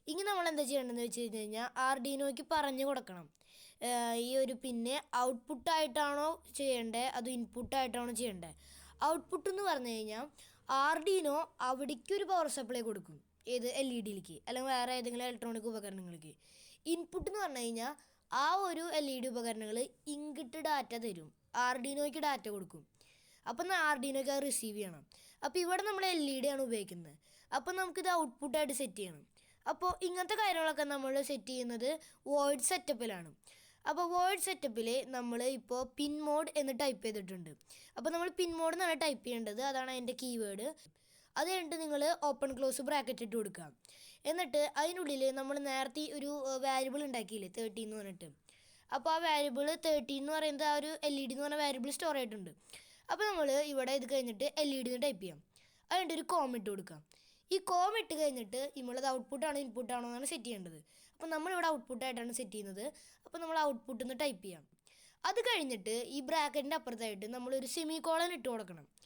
ഇനി നമ്മൾ എന്താ ചെയ്യേണ്ടതെന്ന് വെച്ച് കഴിഞ്ഞാൽ ആർഡിനോയ്ക്ക് പറഞ്ഞു കൊടുക്കണം. ഈ ഒരു പിന്നെ ഔട്ട്പുട്ടായിട്ടാണോ ചെയ്യേണ്ടത് അതോ ഇൻപുട്ടായിട്ടാണോ ചെയ്യേണ്ടത്? ഔട്ട്പുട്ട് എന്ന് പറഞ്ഞു കഴിഞ്ഞാൽ ആർഡിനോ അവിടേക്കൊരു പവർ സപ്ലൈ കൊടുക്കും, ഏത് LED-യിലേക്ക് അല്ലെങ്കിൽ വേറെ ഏതെങ്കിലും ഇലക്ട്രോണിക് ഉപകരണങ്ങൾക്ക്. ഇൻപുട്ട് എന്ന് പറഞ്ഞു കഴിഞ്ഞാൽ ആ ഒരു LED ഉപകരണങ്ങൾ ഇങ്ങോട്ട് ഡാറ്റ തരും, ആർഡിനോയ്ക്ക് ഡാറ്റ കൊടുക്കും. അപ്പം ആർഡിനോയ്ക്ക് അത് റിസീവ് ചെയ്യണം. അപ്പോൾ ഇവിടെ നമ്മൾ LED ആണ് ഉപയോഗിക്കുന്നത്. അപ്പോൾ നമുക്കിത് ഔട്ട്പുട്ടായിട്ട് സെറ്റ് ചെയ്യണം. അപ്പോൾ ഇങ്ങനത്തെ കാര്യങ്ങളൊക്കെ നമ്മൾ സെറ്റ് ചെയ്യുന്നത് വോയിഡ് സെറ്റപ്പിലാണ്. അപ്പോൾ വോയിഡ് സെറ്റപ്പിൽ നമ്മൾ ഇപ്പോൾ പിൻ മോഡ് എന്ന് ടൈപ്പ് ചെയ്തിട്ടുണ്ട്. അപ്പോൾ നമ്മൾ പിൻ മോഡ് എന്നാണ് ടൈപ്പ് ചെയ്യേണ്ടത്, അതാണ് അതിൻ്റെ കീവേഡ്. അത് കഴിഞ്ഞിട്ട് നിങ്ങൾ ഓപ്പൺ ക്ലോസ് ബ്രാക്കറ്റ് ഇട്ട് കൊടുക്കുക. എന്നിട്ട് അതിനുള്ളിൽ നമ്മൾ നേരത്തെ ഒരു വാരിയബിൾ ഉണ്ടാക്കിയില്ലേ 13 എന്ന് പറഞ്ഞിട്ട്. അപ്പോൾ ആ വാരിയബിൾ 13 എന്ന് പറയുന്നത് ആ ഒരു LED എന്ന് പറഞ്ഞ വാരിയബിൾ സ്റ്റോർ ആയിട്ടുണ്ട്. അപ്പോൾ നമ്മൾ ഇവിടെ ഇത് കഴിഞ്ഞിട്ട് LED എന്ന് ടൈപ്പ് ചെയ്യാം. അതിൻ്റെ ഒരു കോം ഇട്ട് കൊടുക്കാം. ഈ കോം ഇട്ട് കഴിഞ്ഞിട്ട് നമ്മളത് ഔട്ട്പുട്ടാണോ ഇൻപുട്ടാണോ എന്നാണ് സെറ്റ് ചെയ്യേണ്ടത്. അപ്പോൾ നമ്മളിവിടെ ഔട്ട്പുട്ടായിട്ടാണ് സെറ്റ് ചെയ്യുന്നത്. അപ്പോൾ നമ്മൾ ഔട്ട്പുട്ട് എന്ന് ടൈപ്പ് ചെയ്യാം. അത് കഴിഞ്ഞിട്ട് ഈ ബ്രാക്കറ്റിൻ്റെ അപ്പുറത്തായിട്ട് നമ്മളൊരു സെമി കോളൻ ഇട്ട് കൊടുക്കണം.